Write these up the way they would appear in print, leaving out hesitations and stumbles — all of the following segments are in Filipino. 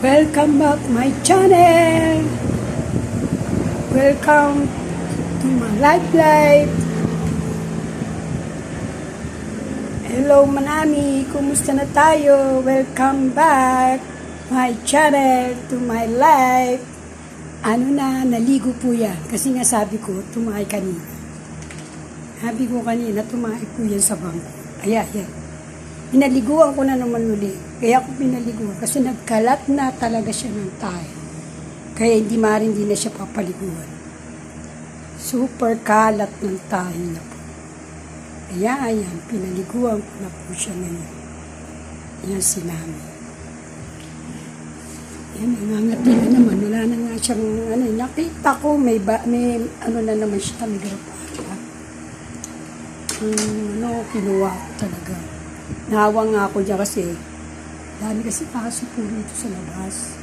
Welcome back my channel. Welcome to my life. Hello Manami, kumusta na tayo? Welcome back my channel to my life. Naligo po yan. Kasi nga sabi ko, tumahay kanina. Sabi ko kanina, tumahay po yan sa bangko. Ayan. Pinaliguan ko na naman ulit. Kaya ako pinaliguan kasi nagkalat na talaga siya ng tayo. Kaya hindi na siya papaliguan. Super kalat ng tayo na po. Kaya ayan, pinaliguan ko na po siya ngayon. Ayan si Nami. Ayan, nangangati na naman. Wala na nga siyang, nakita ko, may na naman siya, may garapata. Kinuha ko talaga. Nahawa nga ako dyan kasi dami kasi kaso po dito sa labas.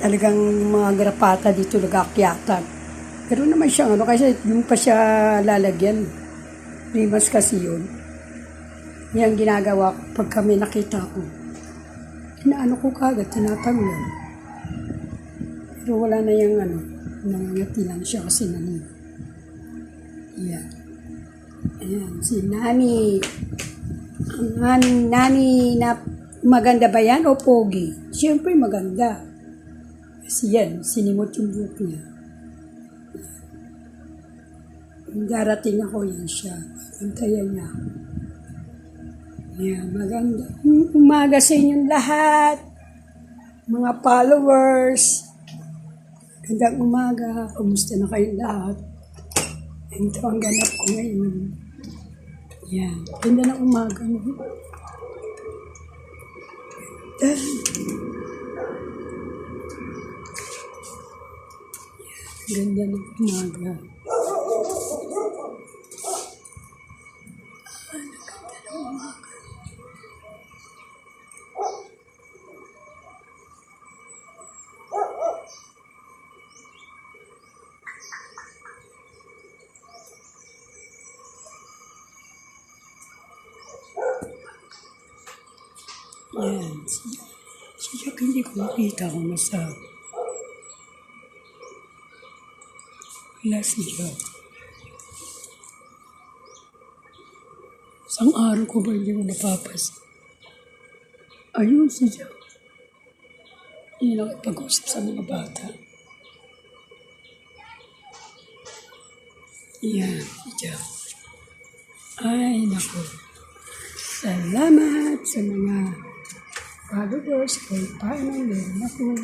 Talagang mga garapata dito nag-aakyatan. Pero naman siya, kasi yung pa siya lalagyan. Rimas kasi yun. Yan ginagawa ko pag kami nakita ko. Inaano ko kagad, tinatanglan. Pero wala na yung nangangati lang siya kasi naligo. Yan. Ayan, si Nami. Ang aming Nami na maganda ba yan o pogi? Siyempre maganda. Kasi yan, sinimot yung buhok niya. Darating ako yan siya. Antayan niya. Yan, maganda. Umaga sa inyong lahat. Mga followers. Gandang umaga. Kumusta na kayong lahat? Ito ang ganap ko ngayon. Yan. Ganda ng umaga mo. Ganda ng umaga. Yan. Siya hindi ko makita kung nasa wala siya. Isang araw ko ba hindi ko napapas? Ayun siya. Hindi nakipag-usap sa mga bata. Yan. Siya. Ay, naku. Salamat sa mga followers kung paano meron ako.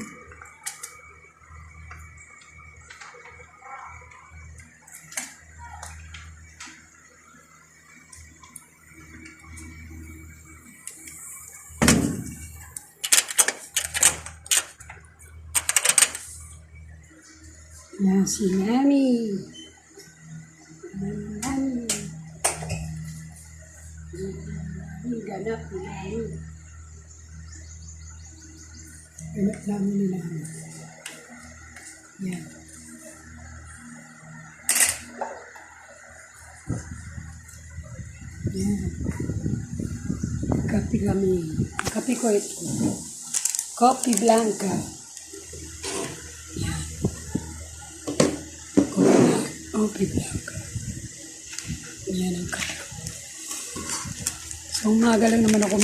Yan si Nami. Nami. Ganap ni Nami. Ganap namin ni Nami. Yan. Yan. Kape kami. Kape ko ito. Coffee Blanca. Yan. Coffee Blanca. Yan ang kape. So umaga lang naman ako